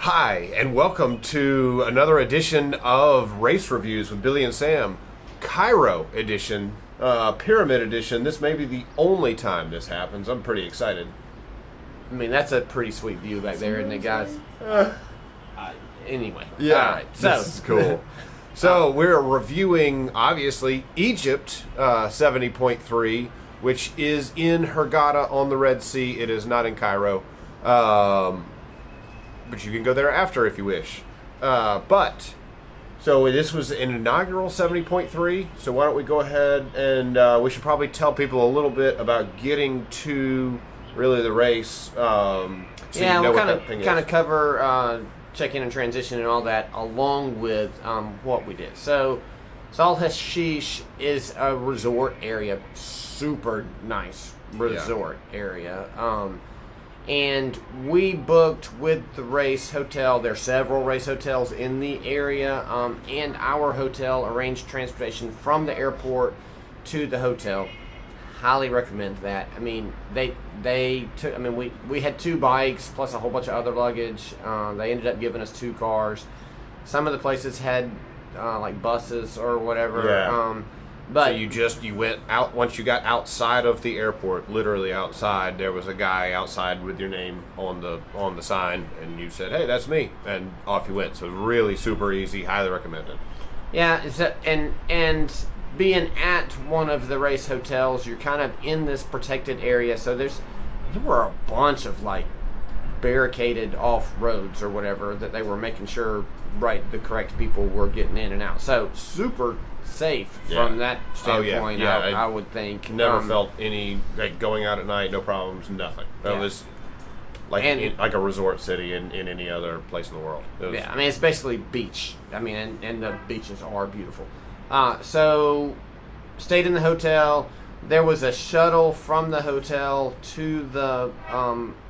Hi, and welcome to another edition of Race Reviews with Billy and Sam. Cairo edition, Pyramid edition. This may be the only time this happens. I'm pretty excited. I mean, that's a pretty sweet view back there, isn't it, guys? Anyway. Yeah, all right, so. this is cool. So we're reviewing, obviously, Egypt 70.3, which is in Hurghada on the Red Sea. It is not in Cairo. But you can go there after if you wish. So this was an inaugural 70.3. So why don't we go ahead and we should probably tell people a little bit about getting to really the race. So yeah, you know we'll what that thing is. kind of cover check-in and transition and all that along with what we did. So Sal Hashish is a resort area, super nice resort area. And we booked with the race hotel. There are several race hotels in the area, and our hotel arranged transportation from the airport to the hotel. Highly recommend that. I mean, they took. I mean, we had 2 bikes plus a whole bunch of other luggage. They ended up giving us 2 cars. Some of the places had like buses or whatever. Yeah. But so you went out once you got outside of the airport, literally outside. There was a guy outside with your name on the sign, and you said, "Hey, that's me," and off you went. So really super easy, highly recommended. Yeah, and being at one of the race hotels, you're kind of in this protected area. So there were a bunch of like barricaded off roads or whatever that they were making sure the correct people were getting in and out. So super safe from that standpoint. I would think. Never felt any like going out at night, no problems, nothing. That was like like a resort city in any other place in the world. I mean it's basically beach. I mean, and the beaches are beautiful. So stayed in the hotel. There was a shuttle from the hotel to the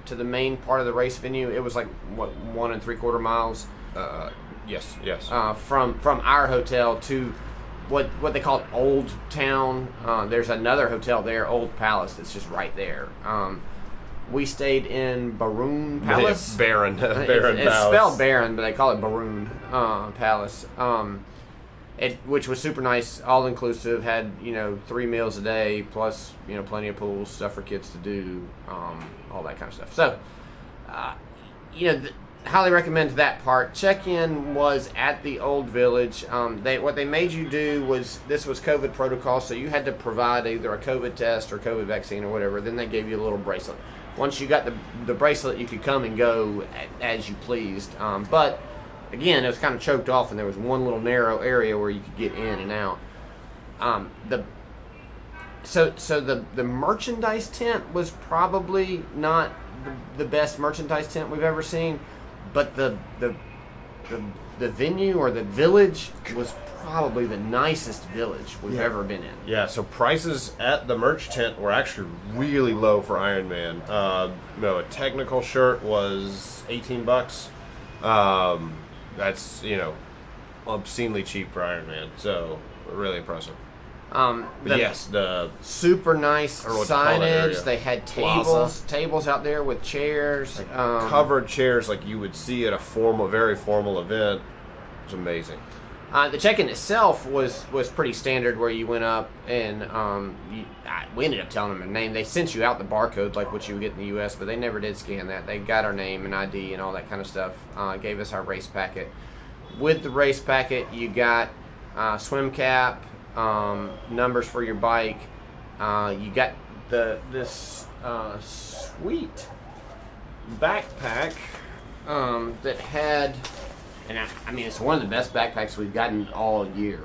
main part of the race venue. It was like 1 3/4 miles. Yes. From our hotel to what they call Old Town. There's another hotel there, Old Palace, that's just right there. We stayed in Baroun Palace. Baron It's Palace. spelled Baron, but they call it Baroun Palace. Which was super nice, all inclusive. Had 3 meals a day, plus plenty of pools, stuff for kids to do, all that kind of stuff. So, highly recommend that part. Check-in was at the old village. What they made you do was, this was COVID protocol, so you had to provide either a COVID test or COVID vaccine or whatever. Then they gave you a little bracelet. Once you got the bracelet, you could come and go as you pleased. But again, it was kind of choked off, and there was one little narrow area where you could get in and out. The merchandise tent was probably not the best merchandise tent we've ever seen. But the venue or the village was probably the nicest village we've ever been in. Yeah, so prices at the merch tent were actually really low for Ironman. A technical shirt was $18. That's obscenely cheap for Ironman. So really impressive. The super nice signage. They had tables out there with chairs, like covered chairs like you would see at a very formal event. It's amazing. The check-in itself was pretty standard, where you went up and we ended up telling them a name. They sent you out the barcode like what you would get in the U.S., but they never did scan that. They got our name and ID and all that kind of stuff. Gave us our race packet. With the race packet, you got swim cap. Numbers for your bike. You got this sweet backpack that had, and I mean it's one of the best backpacks we've gotten all year.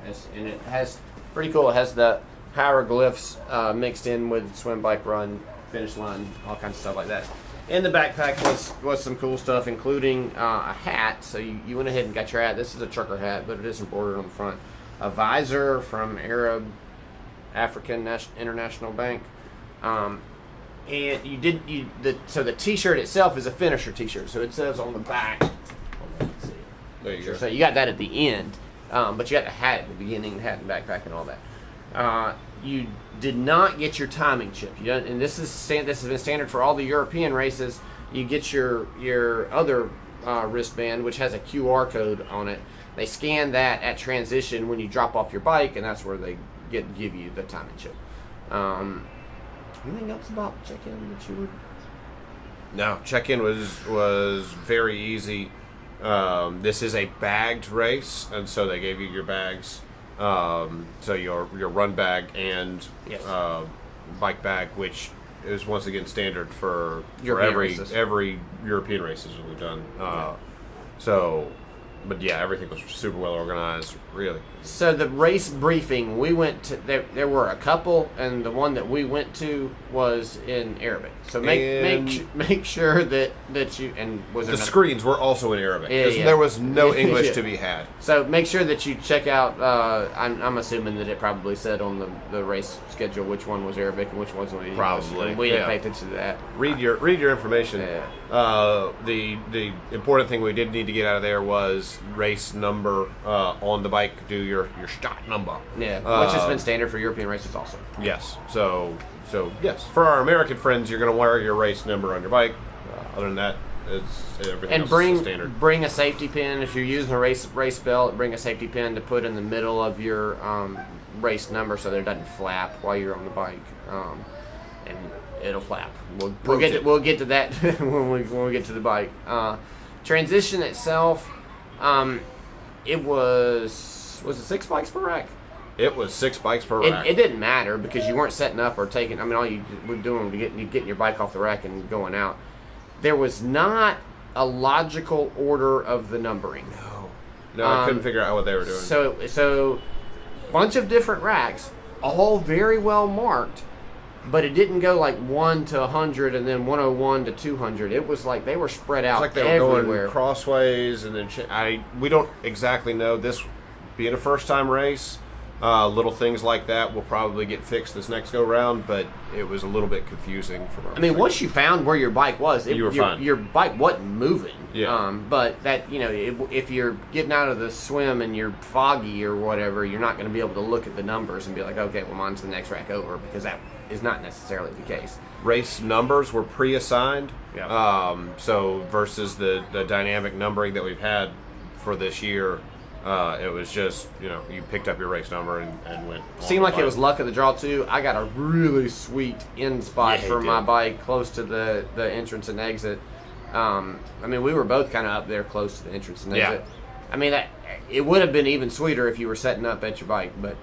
And it has pretty cool. It has the hieroglyphs mixed in with swim, bike, run, finish line, all kinds of stuff like that. In the backpack was some cool stuff, including a hat. So you went ahead and got your hat. This is a trucker hat, but it is embroidered on the front. A visor from African International Bank, and so the T-shirt itself is a finisher T-shirt. So it says on the back. There you go. So you got that at the end, but you got the hat at the beginning, the hat and backpack and all that. You did not get your timing chip. And this has been standard for all the European races. You get your other wristband, which has a QR code on it. They scan that at transition when you drop off your bike, and that's where they give you the time and chip. Anything else about check-in that you would? No, check-in was very easy. This is a bagged race, and so they gave you your bags. So your run bag and Yes. Bike bag, which is once again standard for European every European races that we've done. So, but yeah, everything was super well organized. Really. So the race briefing, we went to. There were a couple, and the one that we went to was in Arabic. So make sure that you and was there the screens were also in Arabic. Yeah. There was no English Yeah. to be had. So make sure that you check out. I'm assuming that it probably said on the race schedule which one was Arabic and which one was English. Probably, We didn't yeah. pay attention to that. Read your information. Yeah. The important thing we did need to get out of there was race number on the bike. Do your start number. Yeah, which has been standard for European races also. Yes. So yes, for our American friends, you're going to wear your race number on your bike. Other than that, it's everything And else is standard. bring a safety pin if you're using a race belt. Bring a safety pin to put in the middle of your race number so that it doesn't flap while you're on the bike, and it'll flap. We'll get to that when we get to the bike. Transition itself, it was it 6 bikes per rack? It was 6 bikes per rack. It didn't matter because you weren't setting up or taking. I mean, all you were doing was getting your bike off the rack and going out. There was not a logical order of the numbering. No, I couldn't figure out what they were doing. So, bunch of different racks, all very well marked, but it didn't go like 1 to 100 and then 101 to 200. It was like they were spread out It's like they were everywhere. going crossways, and then we don't exactly know. This being a first-time race, little things like that will probably get fixed this next go-round, but it was a little bit confusing for us. I mean, once you found where your bike was, You were fine. Your bike wasn't moving. Yeah. But that, if you're getting out of the swim and you're foggy or whatever, you're not going to be able to look at the numbers and be like, okay, well, mine's the next rack over, because that is not necessarily the case. Race numbers were pre-assigned, Yeah. so versus the dynamic numbering that we've had for this year, it was just, you picked up your race number and went. Seemed like it was luck of the draw too. I got a really sweet end spot Yeah, for you my did. bike, close to the entrance and exit. I mean, we were both kind of up there close to the entrance and exit. I mean, it would have been even sweeter if you were setting up at your bike, but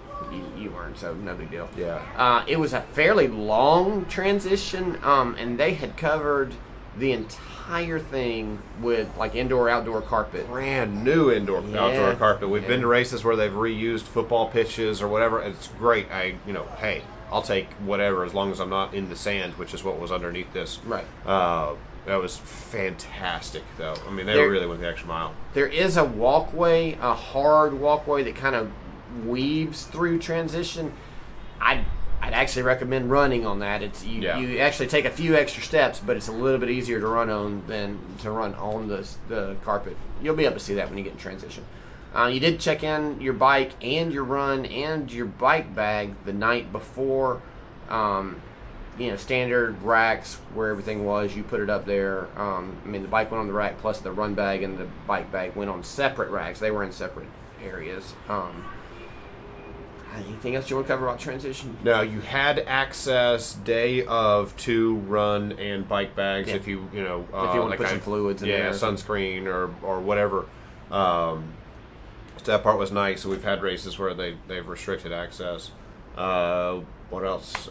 you weren't, so no big deal. Yeah. It was a fairly long transition, and they had covered the entire thing with like indoor-outdoor carpet. Brand new outdoor carpet. We've been to races where they've reused football pitches or whatever. It's great. Hey, I'll take whatever as long as I'm not in the sand, which is what was underneath this. Right. That was fantastic, though. I mean, they There- really went the extra mile. There is a walkway, a hard walkway that kind of weaves through transition. I'd actually recommend running on that. You actually take a few extra steps, but it's a little bit easier to run on than to run on the carpet. You'll be able to see that when you get in transition. You did check in your bike and your run and your bike bag the night before. Standard racks where everything was. You put it up there. The bike went on the rack, plus the run bag and the bike bag went on separate racks. They were in separate areas. Anything else you want to cover about transition? Now, you had access day of to run and bike bags if you if you want to put some fluids in there. sunscreen or whatever. So that part was nice. So we've had races where they've restricted access. What else?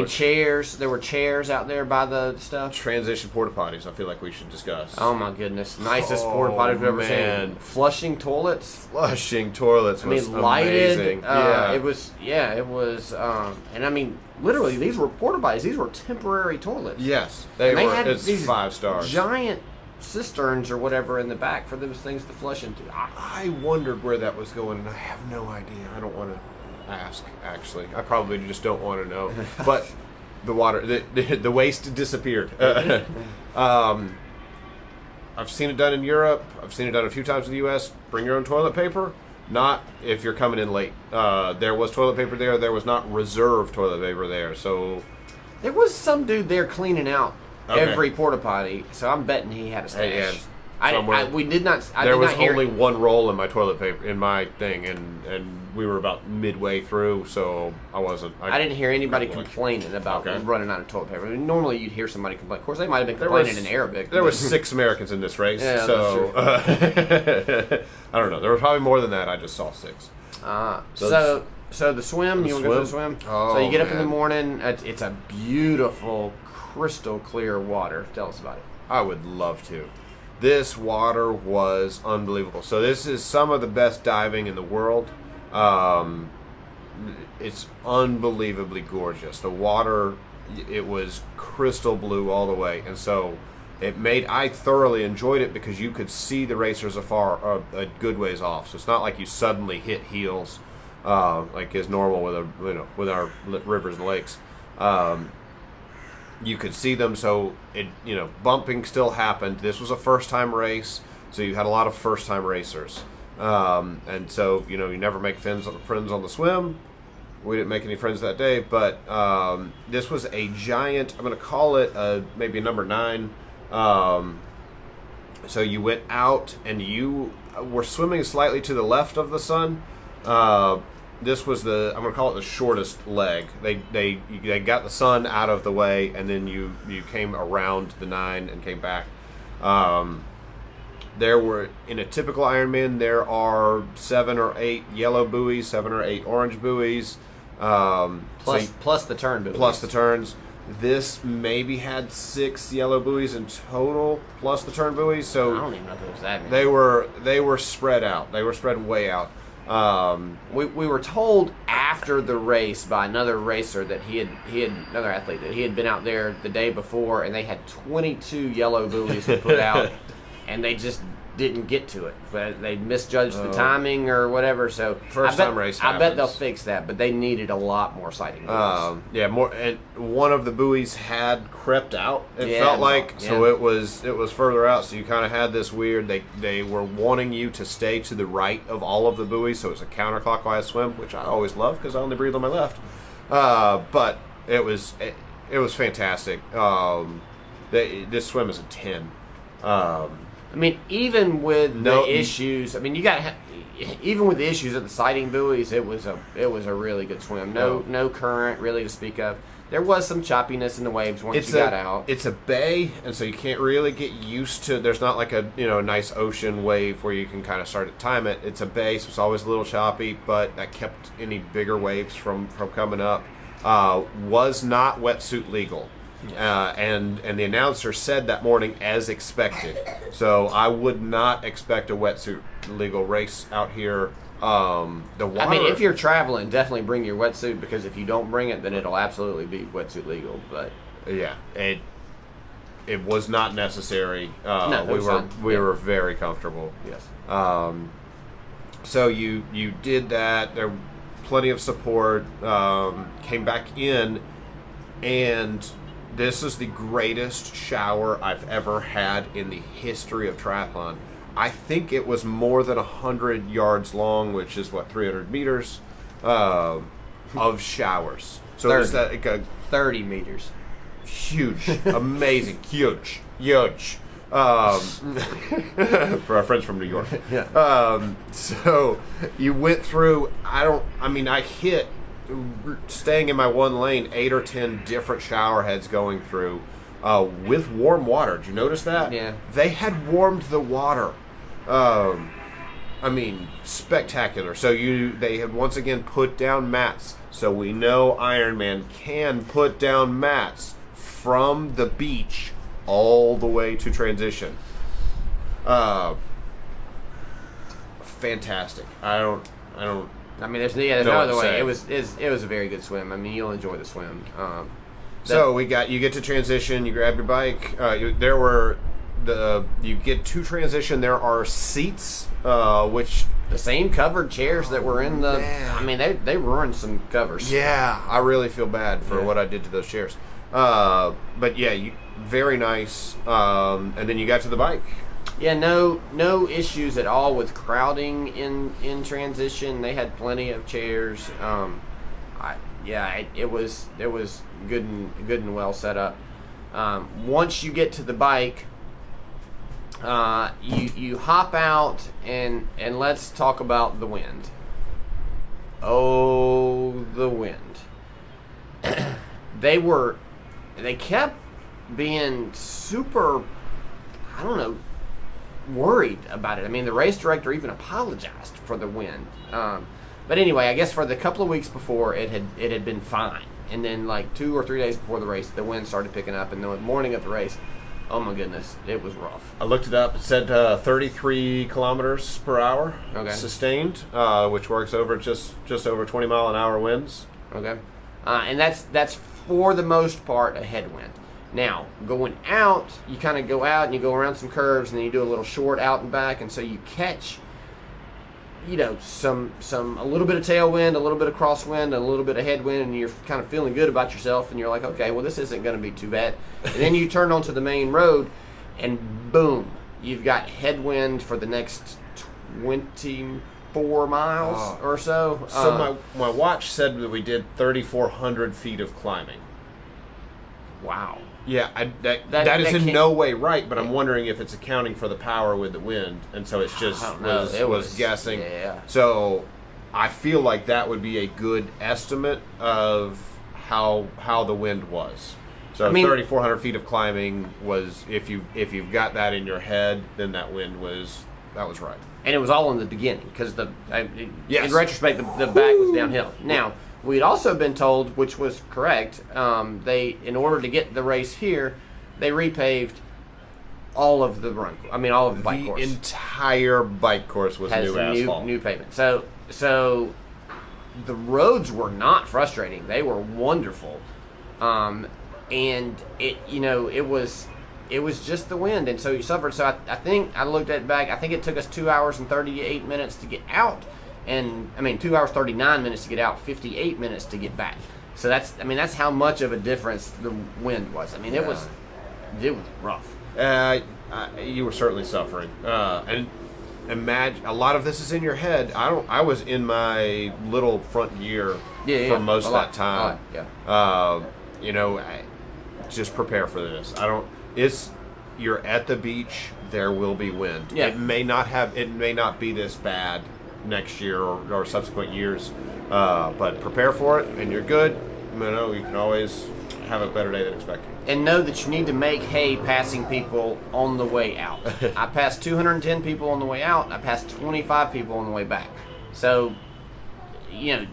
Chairs. There were chairs out there by the stuff. Transition porta potties. I feel like we should discuss. Oh my goodness! Nicest porta potties we've ever seen. Flushing toilets. Flushing toilets was lighted. amazing. It was. Yeah, it was. And I mean, literally, these were porta potties. These were temporary toilets. Yes, They were. had It's these 5 stars. giant cisterns or whatever in the back for those things to flush into. I wondered where that was going, and I have no idea. I don't want to ask, actually. I probably just don't want to know. But the water, the waste disappeared. I've seen it done in Europe. I've seen it done a few times in the U.S. Bring your own toilet paper. Not if you're coming in late. There was toilet paper there. There was not reserved toilet paper there. So there was some dude there cleaning out every porta potty, so I'm betting he had a stash. somewhere. We did not. There was hear only one roll in my toilet paper in my thing, and we were about midway through, so I wasn't. I didn't hear anybody complaining about running out of toilet paper. I mean, normally you'd hear somebody complain. Of course, they might have been complaining in Arabic. There was 6 Americans in this race, Yeah, so I don't know. There were probably more than that. I just saw 6. So the swim. You want to go for the swim? Oh, so you get up in the morning. It's a beautiful, crystal clear water. Tell us about it. I would love to. This water was unbelievable. So this is some of the best diving in the world. It's unbelievably gorgeous. The water, it was crystal blue all the way, and so I thoroughly enjoyed it because you could see the racers afar, a good ways off. So it's not like you suddenly hit heels, like is normal with our rivers and lakes. You could see them, so bumping still happened. This was a first-time race, so you had a lot of first-time racers, and so you never make friends on the swim. We didn't make any friends that day, but this was a giant. I'm going to call it maybe a number 9. So you went out and you were swimming slightly to the left of the sun. This was I'm going to call it the shortest leg. They got the sun out of the way, and then you came around the 9 and came back. There were, in a typical Ironman, there are 7 or 8 yellow buoys, 7 or 8 orange buoys. Plus the turn buoys. Plus the turns. This maybe had 6 yellow buoys in total, plus the turn buoys. So I don't even know if it was that many. They were spread out. They were spread way out. We were told after the race by another racer that he had another athlete that he had been out there the day before, and they had 22 yellow buoys to put out, and they just didn't get to it. But they misjudged the timing or whatever. So first time race I bet they'll fix that, but they needed a lot more sighting buoys. More. And one of the buoys had crept out. It felt like so it was further out. So you kind of had this weird. They were wanting you to stay to the right of all of the buoys, so it's a counterclockwise swim, which I always love because I only breathe on my left. But it was fantastic. This swim is a 10. I mean, even with the issues, I mean, even with the issues of the sighting buoys, it was a really good swim. No current really to speak of. There was some choppiness in the waves once you got out. It's a bay, and so you can't really get used to. There's not like a nice ocean wave where you can kind of start to time it. It's a bay, so it's always a little choppy, but that kept any bigger waves from coming up. Was not wetsuit legal. And the announcer said that morning as expected. So I would not expect a wetsuit legal race out here. The water, I mean, if you're traveling, definitely bring your wetsuit, because if you don't bring it, then it'll absolutely be wetsuit legal. But yeah, it was not necessary. No, we were very comfortable. Yes. So you did that. There plenty of support. Came back in, and this is the greatest shower I've ever had in the history of triathlon. I think it was more than 100 yards long, which is 300 meters of showers. So it's that like 30 meters. Huge, amazing, huge. For our friends from New York. Yeah. So you went through. I hit, staying in my one lane, 8 or 10 different shower heads going through with warm water. Did you notice that? Yeah. They had warmed the water. Spectacular. So they had once again put down mats. So we know Ironman can put down mats from the beach all the way to transition. Fantastic. I mean, there's no other way. It was a very good swim. I mean, you'll enjoy the swim. So you get to transition. You grab your bike. You get to transition. There are seats, which the same covered chairs that were in the. Man. I mean, they ruined some covers. Yeah, I really feel bad for what I did to those chairs. But yeah, very nice. And then you got to the bike. Yeah, no issues at all with crowding in transition. They had plenty of chairs. It was good and well set up. Once you get to the bike, You hop out and let's talk about the wind. Oh, the wind. They kept being super, I don't know, worried about it. I mean, the race director even apologized for the wind. But anyway, I guess for the couple of weeks before, it had been fine. And then like 2 or 3 days before the race, the wind started picking up. And the morning of the race, oh my goodness, it was rough. I looked it up. It said 33 kilometers per hour sustained, which works over just over 20 mile an hour winds. Okay. And that's for the most part a headwind. Now, going out, you kind of go out and you go around some curves and then you do a little short out and back, and so you catch, you know, a little bit of tailwind, a little bit of crosswind, a little bit of headwind, and you're kind of feeling good about yourself, and you're like, okay, well, this isn't going to be too bad. And then you turn onto the main road, and boom, you've got headwind for the next 24 miles or so. So my watch said that we did 3,400 feet of climbing. Wow. Yeah, that is in no way right, but I'm wondering if it's accounting for the power with the wind, and so it's just was guessing. Yeah. So I feel like that would be a good estimate of how the wind was. So 3,400 feet of climbing was, if you've got that in your head, then that wind was right. And it was all in the beginning, because Yes. in retrospect, the back was downhill. Now, we'd also been told, which was correct, they, in order to get the race here, they repaved all of the bike course. The entire bike course was new asphalt. New pavement. So the roads were not frustrating. They were wonderful. And it was just the wind, and so you suffered. So I think I looked at it back. I think it took us 2 hours and 38 minutes to get out, and 2 hours 39 minutes to get out, 58 minutes to get back. So that's how much of a difference the wind was. It was rough. You were certainly suffering, and imagine a lot of this is in your head. I was in my little front gear for most of that time. Just prepare for this. You're at the beach. There will be wind. Yeah. It may not be this bad next year or subsequent years, but prepare for it, and you're good. You can always have a better day than expected. And know that you need to make hay passing people on the way out. I passed 210 people on the way out. I passed 25 people on the way back. So,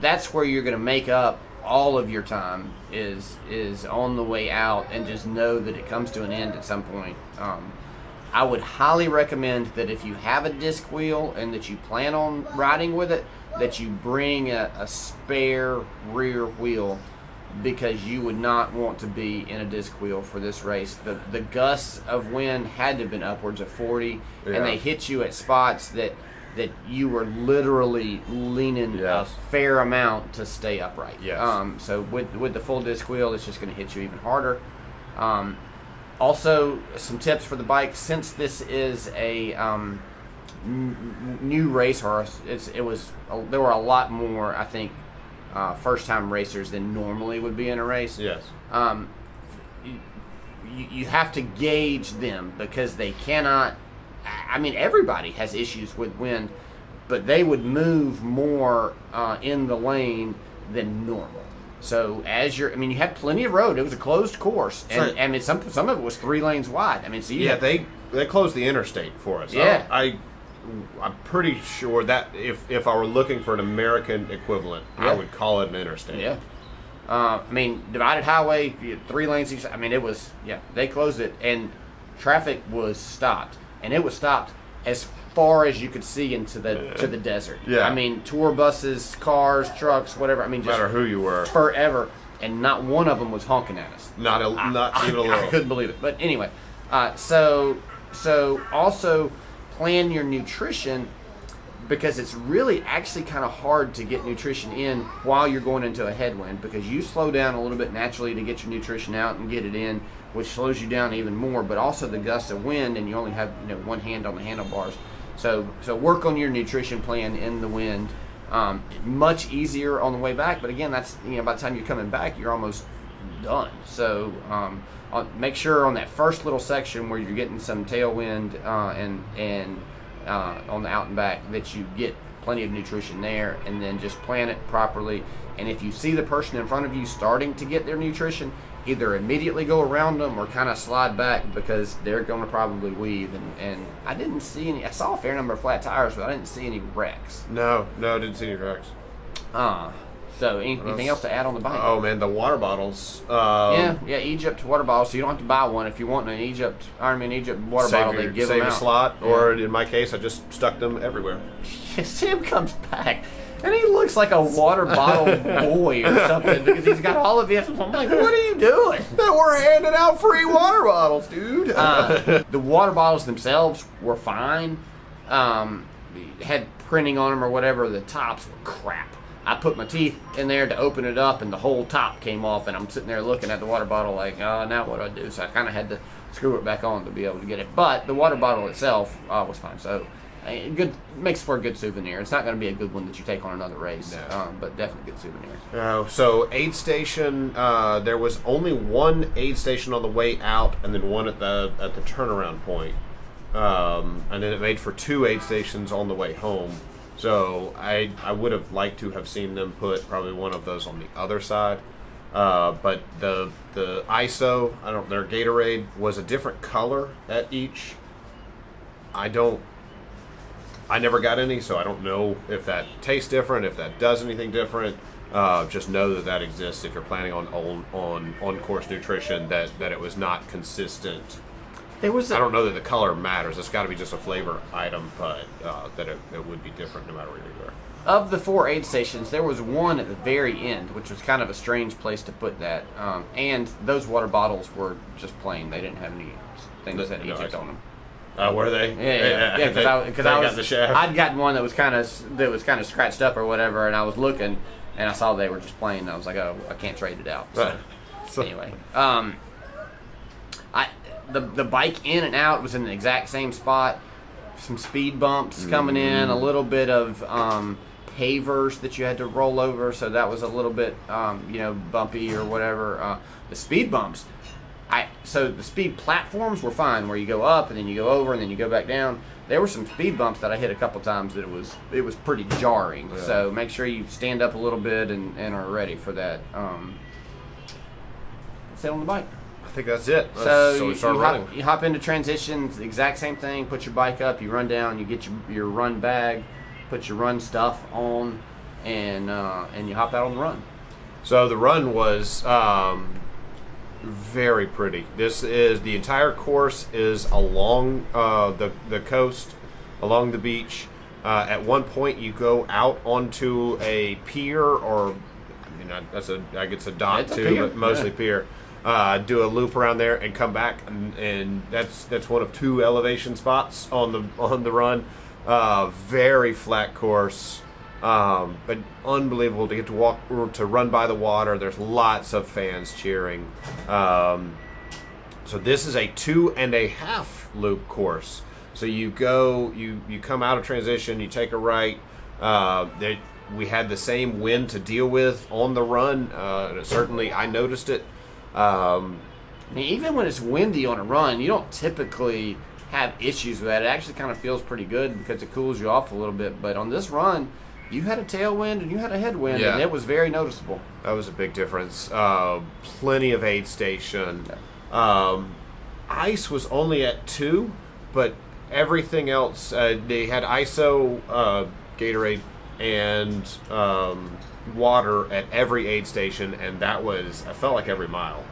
that's where you're going to make up all of your time is on the way out, and just know that it comes to an end at some point. I would highly recommend that if you have a disc wheel and that you plan on riding with it, that you bring a spare rear wheel, because you would not want to be in a disc wheel for this race. The gusts of wind had to have been upwards of 40, and they hit you at spots that you were literally leaning a fair amount to stay upright. Yes. So with the full disc wheel, it's just going to hit you even harder. Also, some tips for the bike. Since this is a new racehorse, there were a lot more, I think, first-time racers than normally would be in a race. Yes. You have to gauge them, because they cannot. Everybody has issues with wind, but they would move more in the lane than normal. So you had plenty of road. It was a closed course, and some of it was 3 lanes wide. They closed the interstate for us. Yeah. I'm pretty sure that if I were looking for an American equivalent, I would call it an interstate. Yeah. Divided highway, 3 lanes each. They closed it, and traffic was stopped. And it was stopped as far as you could see into the desert. Yeah. Tour buses, cars, trucks, whatever. No matter who you were. Forever. And not one of them was honking at us. Not even a little. I couldn't believe it. But anyway, so also plan your nutrition, because it's really actually kind of hard to get nutrition in while you're going into a headwind, because you slow down a little bit naturally to get your nutrition out and get it in, which slows you down even more, but also the gusts of wind, and you only have one hand on the handlebars. So work on your nutrition plan in the wind. Much easier on the way back, but again, that's by the time you're coming back, you're almost done. So make sure on that first little section where you're getting some tailwind and on the out and back that you get plenty of nutrition there, and then just plan it properly. And if you see the person in front of you starting to get their nutrition, either immediately go around them or kind of slide back, because they're going to probably weave. And I didn't see any. I saw a fair number of flat tires, but I didn't see any wrecks. No, I didn't see any wrecks. So anything else to add on the bike? Oh man, the water bottles. Yeah, Egypt water bottles. So you don't have to buy one if you want an Ironman Egypt water bottle. They give them out. Save a slot, or in my case, I just stuck them everywhere. Sam comes back, and he looks like a water bottle boy or something, because he's got all of this. I'm like, what are you doing? We're handing out free water bottles, dude. The water bottles themselves were fine. Had printing on them or whatever. The tops were crap. I put my teeth in there to open it up, and the whole top came off, and I'm sitting there looking at the water bottle like, now what do I do? So I kind of had to screw it back on to be able to get it. But the water bottle itself was fine. So good, makes for a good souvenir. It's not going to be a good one that you take on another race, but definitely a good souvenir. So aid station, there was only one aid station on the way out, and then one at the turnaround point. And then it made for 2 aid stations on the way home. So I would have liked to have seen them put probably one of those on the other side. But the ISO, their Gatorade was a different color at each. I never got any, so I don't know if that tastes different, if that does anything different. Just know that exists if you're planning on course nutrition, that it was not consistent. I don't know that the color matters. It's got to be just a flavor item, but that it would be different no matter where you are. Of the 4 aid stations, there was one at the very end, which was kind of a strange place to put that. And those water bottles were just plain. They didn't have any things that said Egypt on them. Were they? Yeah. Because I'd gotten one that was kind of scratched up or whatever, and I was looking, and I saw they were just plain. And I was like, oh, I can't trade it out. So anyway, the bike in and out was in the exact same spot. Some speed bumps coming in, a little bit of pavers that you had to roll over, so that was a little bit bumpy or whatever. The speed bumps, so the speed platforms were fine, where you go up and then you go over and then you go back down. There were some speed bumps that I hit a couple times that it was pretty jarring. Yeah. So make sure you stand up a little bit and are ready for that. Sit on the bike. I think that's it. So we start running. You hop into transitions, the exact same thing. Put your bike up, you run down, you get your run bag, put your run stuff on, and you hop out on the run. So the run was very pretty. The entire course is along the coast, along the beach. At one point, you go out onto a pier, or I guess a dock too, but mostly pier. Do a loop around there and come back, and that's one of 2 elevation spots on the run. Very flat course, but unbelievable to get to run by the water. There's lots of fans cheering. So this is a 2.5 loop course. So you come out of transition, you take a right. We had the same wind to deal with on the run. Certainly, I noticed it. Even when it's windy on a run, you don't typically have issues with that. It actually kind of feels pretty good because it cools you off a little bit. But on this run, you had a tailwind and you had a headwind, and it was very noticeable. That was a big difference. Plenty of aid station. Ice was only at 2, but everything else, they had ISO, Gatorade, and water at every aid station, and I felt like every mile.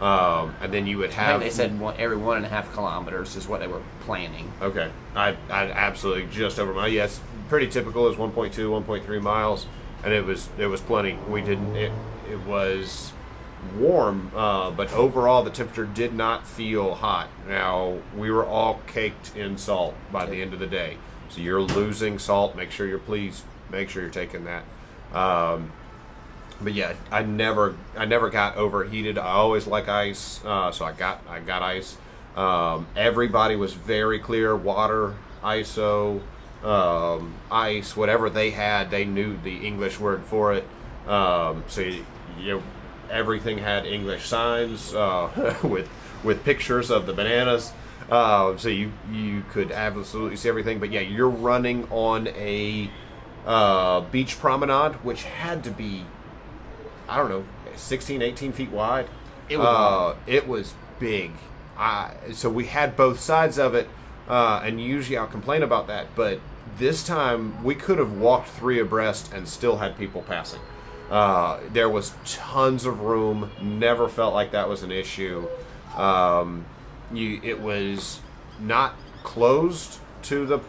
And then you would have... I think they said every 1.5 kilometers is what they were planning. Okay. I absolutely just over mile. Yes, pretty typical is 1.2, 1.3 miles, and it was plenty. It was warm, but overall the temperature did not feel hot. Now, we were all caked in salt by the end of the day. So you're losing salt. Make sure you're taking that. But yeah, I never got overheated. I always like ice, so I got ice. Everybody was very clear. Water, ISO, ice, whatever they had, they knew the English word for it. So everything had English signs with pictures of the bananas. So you could absolutely see everything. But yeah, you're running on a beach promenade, which had to be, I don't know, 16, 18 feet wide. It was big. So we had both sides of it, and usually I'll complain about that, but this time we could have walked 3 abreast and still had people passing. There was tons of room. Never felt like that was an issue. It was not closed to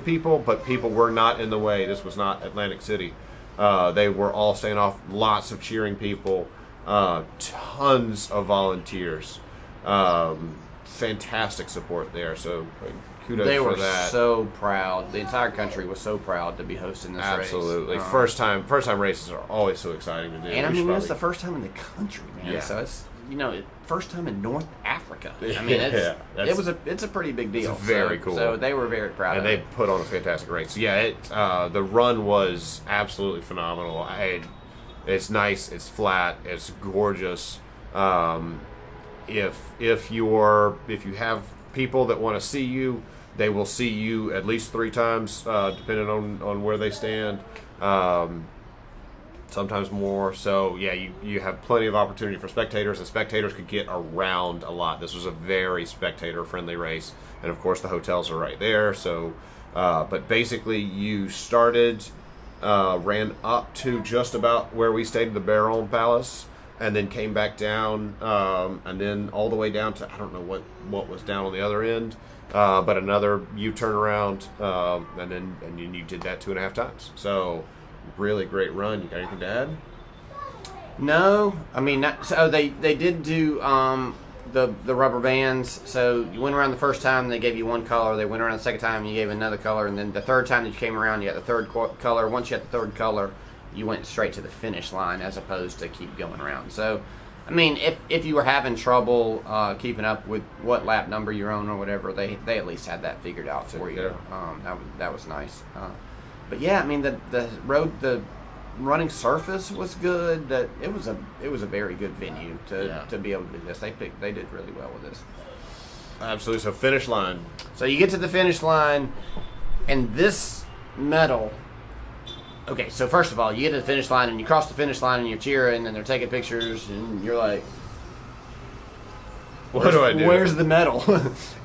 people, but people were not in the way. This was not Atlantic City. They were all staying off. Lots of cheering people. Tons of volunteers. Fantastic support there. So kudos they for were that. so proud. The entire country was so proud to be hosting this race. Absolutely. First time races are always so exciting to do. And I mean, it's the first time in the country, man. Yeah. So it's, first time in North Africa. I mean, it's a pretty big deal. It's very cool. So they were very proud. And of they it. put on a fantastic race. So yeah, the run was absolutely phenomenal. It's nice. It's flat. It's gorgeous. If you have people that want to see you, they will see you at least 3 times, depending on where they stand. Sometimes more. So yeah, you have plenty of opportunity for spectators, and spectators could get around a lot. This was a very spectator-friendly race, and of course the hotels are right there. So, but basically you started, ran up to just about where we stayed, the Baron Palace, and then came back down, and then all the way down to, I don't know what was down on the other end, but another U-turn around, and then you did that 2.5 times. So really great run. You got anything to add? No, I mean, so they did do the rubber bands. So you went around the first time, they gave you one color. They went around the second time, you gave another color, and then the third time that you came around, you got the third color. Once you had the third color, you went straight to the finish line as opposed to keep going around. So, I mean, if you were having trouble keeping up with what lap number you're on or whatever, they at least had that figured out for you. That was nice. But yeah, I mean, the running surface was good. That it was a very good venue to be able to do this. They did really well with this. Absolutely. So finish line. So you get to the finish line, and this medal. Okay, so first of all, you get to the finish line, and you cross the finish line, and you're cheering, and they're taking pictures, and you're like, What do I do? Where's the medal?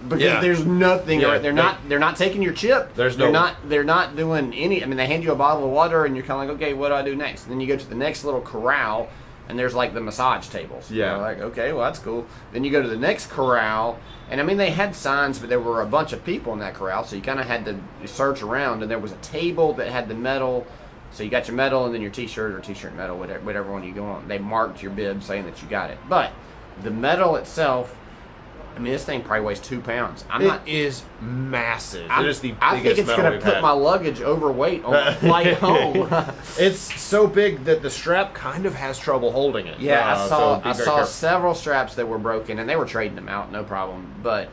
Because there's nothing. Yeah, They're not taking your chip. They're not doing any. I mean, they hand you a bottle of water, and you're kind of like, okay, what do I do next? And then you go to the next little corral, and there's like the massage tables. Yeah. You're like, okay, well that's cool. Then you go to the next corral, and I mean they had signs, but there were a bunch of people in that corral, so you kind of had to search around. And there was a table that had the medal. So you got your medal, and then your T-shirt or T-shirt medal, whatever one you go on. They marked your bib saying that you got it. But the medal itself, I mean, this thing probably weighs 2 pounds. It is massive. It is the I think biggest it's medal going we've to put had. my luggage overweight on the flight home. It's so big that the strap kind of has trouble holding it. Yeah, I saw very saw careful. several straps that were broken, and they were trading them out, no problem. But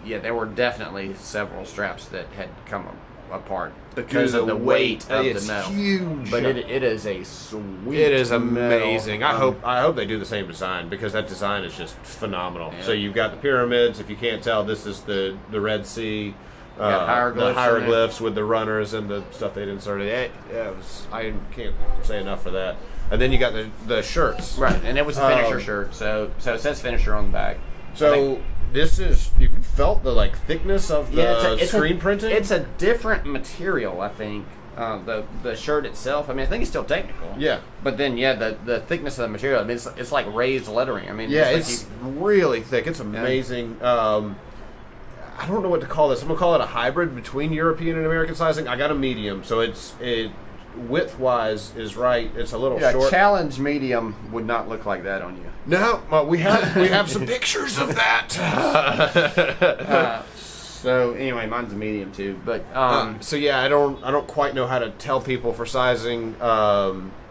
yeah, there were definitely several straps that had come apart because of the weight of the metal. Huge. But it is a sweet. It is amazing. Metal. I hope they do the same design, because that design is just phenomenal. Yeah. So you've got the pyramids. If you can't tell, this is the Red Sea. Got hieroglyphs the hieroglyphs with the runners and the stuff they'd inserted. I can't say enough for that. And then you got the shirts. Right, and it was a finisher shirt, so it says finisher on the back. So this is, you felt the thickness of the screen printing? It's a different material, I think. The shirt itself, I mean, I think it's still technical. Yeah. But then, the thickness of the material, I mean, it's like raised lettering. I mean, it's really thick. It's amazing. I don't know what to call this. I'm going to call it a hybrid between European and American sizing. I got a medium, so it width-wise is right. It's a little short. Challenge medium would not look like that on you. No, we have some pictures of that. So anyway, mine's a medium too. But so yeah, I don't quite know how to tell people for sizing.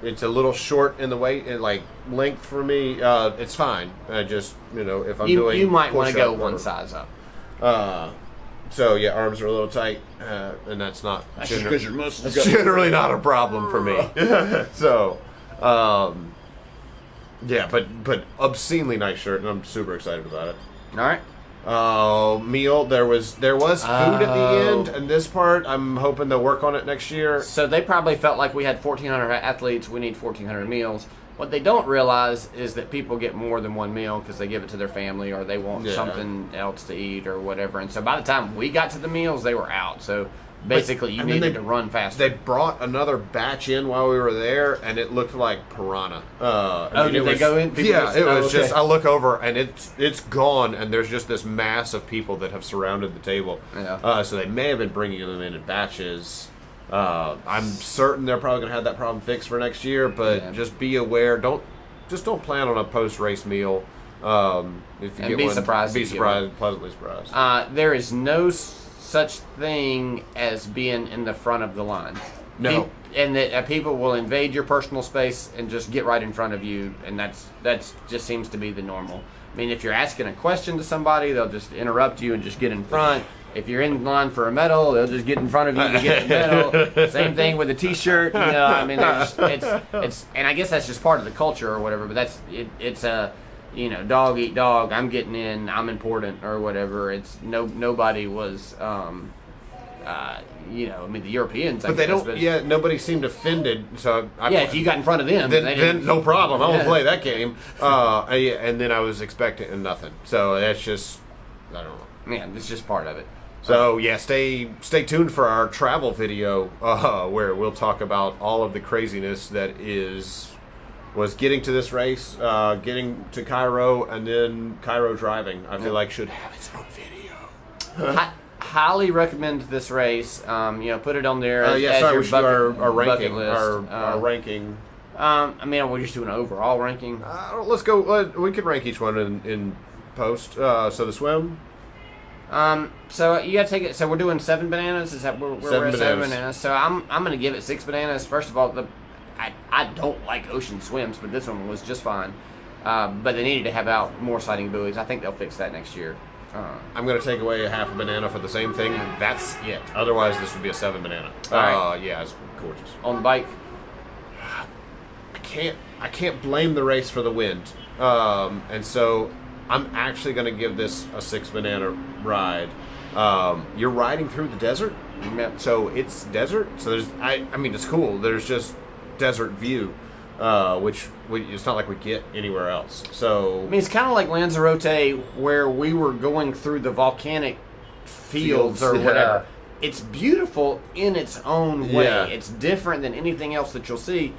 It's a little short in the weight and length for me. It's fine. I just if I'm doing you might want to go push-up one or- size up. So yeah, arms are a little tight, and that's not because your muscles. that's generally not a problem for me. So, but yeah, I don't quite know how to tell people for sizing. It's a little short in the weight and like length for me. It's just you know, if I'm doing push-up or- So yeah, arms are a little tight, and that's not generally not a problem for me. So, that's generally not a problem for me. So, but yeah, I don't quite know how to tell people for sizing. It's a little short in the weight and like length for me. So, Yeah, but obscenely nice shirt, and I'm super excited about it. All right. Meal. There was food at the end, and this part I'm hoping they'll work on it next year. So they probably felt like we had 1,400 athletes. We need 1,400 meals. What they don't realize is that people get more than one meal because they give it to their family or they want something else to eat or whatever. And so by the time we got to the meals, they were out. So basically, you needed to run faster. They brought another batch in while we were there, and it looked like piranha. Did they go in? Yeah, it was just. I look over, and it's gone, and there's just this mass of people that have surrounded the table. Yeah. So they may have been bringing them in batches. I'm certain they're probably going to have that problem fixed for next year, but just be aware. Don't plan on a post-race meal. If you get be one, surprised. Be surprised, pleasantly surprised. There is no such thing as being in the front of the line. No. And that people will invade your personal space and just get right in front of you, and that's just seems to be the normal. I mean, if you're asking a question to somebody, they'll just interrupt you and just get in front. If you're in line for a medal, they'll just get in front of you to get the medal. Same thing with a T-shirt. I mean, it's and I guess that's just part of the culture or whatever. But it's a dog eat dog. I'm getting in. I'm important or whatever. It's nobody was. I mean, the Europeans. But they don't. Yeah, nobody seemed offended. So if you got in front of them, then no problem. I won't play that game. And then I was expecting nothing. So that's just, I don't know. Yeah, it's just part of it. So yeah, stay tuned for our travel video where we'll talk about all of the craziness that was getting to this race, getting to Cairo, and then Cairo driving. I feel like should have its own video. Highly recommend this race. Put it on there. As your our ranking. list. Our ranking. I mean, we're just doing an overall ranking. Let's go. We could rank each one in post. So the swim. So you gotta take it. So we're doing 7 bananas. Is that where we're at? 7 bananas. So I'm gonna give it 6 bananas. First of all, I don't like ocean swims, but this one was just fine. But they needed to have out more sliding buoys. I think they'll fix that next year. I'm going to take away a half a banana for the same thing. That's it. Otherwise, this would be a 7 banana. All right. Yeah, it's gorgeous. On the bike, I can't blame the race for the wind, and so I'm actually going to give this a 6 banana ride. You're riding through the desert, so it's desert. So I mean, it's cool. There's just desert view. Which it's not like we get anywhere else. So I mean, it's kind of like Lanzarote, where we were going through the volcanic fields or whatever. It's beautiful in its own way. Yeah. It's different than anything else that you'll see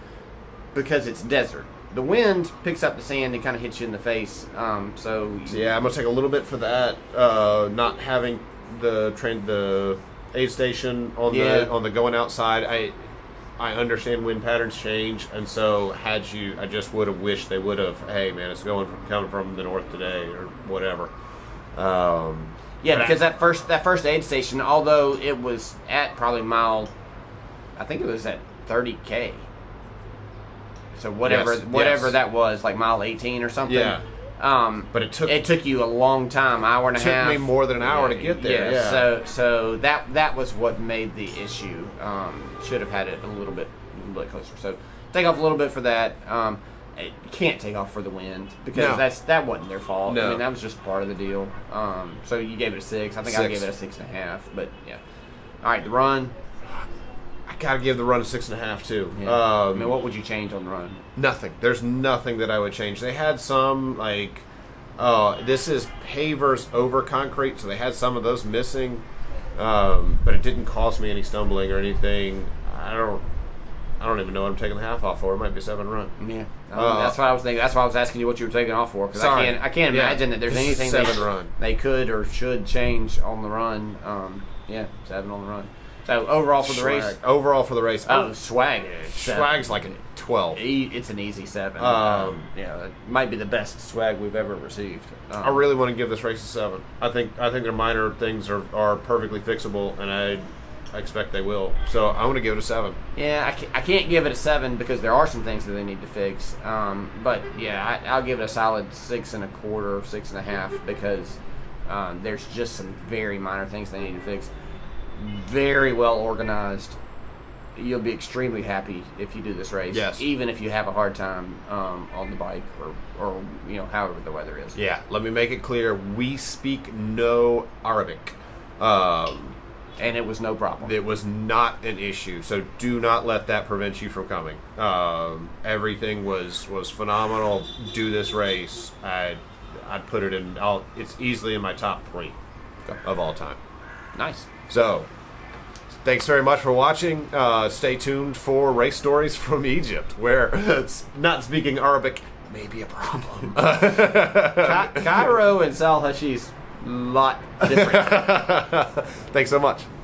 because it's desert. The wind picks up the sand and kind of hits you in the face. So yeah, I'm gonna take a little bit for that. Not having the aid station on the going outside. I understand wind patterns change, and so I just would have wished they would have. Hey, man, it's coming from the north today, or whatever. Because that first aid station, although it was at probably I think it was at 30K. So whatever that was, like mile 18 or something. Yeah. But it took you a long time, hour and a half. It took me more than an hour to get there. Yeah. So that was what made the issue. Should have had it a little bit closer. So take off a little bit for that. It can't take off for the wind because that wasn't their fault. No. I mean, that was just part of the deal. So you gave it a 6. I think I gave it a 6.5. But yeah. All right, the run. I gotta give the run a 6.5 too. Yeah. I mean, what would you change on the run? Nothing. There's nothing that I would change. They had some this is pavers over concrete, so they had some of those missing. But it didn't cost me any stumbling or anything. I don't even know what I'm taking the half off for. It might be a 7 run. Yeah, that's what I was thinking. That's why I was asking you what you were taking off for, because I can't imagine that there's anything 7 run they could or should change on the run. 7 on the run. So overall for the race. Overall for the race. Swag. Swag's like a 12. It's an easy 7. It might be the best swag we've ever received. I really want to give this race a 7. I think their minor things are perfectly fixable, and I expect they will. So I want to give it a 7. Yeah, I can't give it a 7 because there are some things that they need to fix. But yeah, I'll give it a solid 6.25, 6.5 because there's just some very minor things they need to fix. Very well organized. you'll be extremely happy if you do this race. Yes. Even if you have a hard time on the bike or however the weather is. Yeah, let me make it clear. We speak no Arabic. And it was no problem. It was not an issue, so do not let that prevent you from coming. Everything was phenomenal. Do this race. I'd put it in. It's easily in my top 20 of all time. Nice. So, thanks very much for watching. Stay tuned for race stories from Egypt, where not speaking Arabic may be a problem. Cairo and Sal Hashi's lot different. Thanks so much.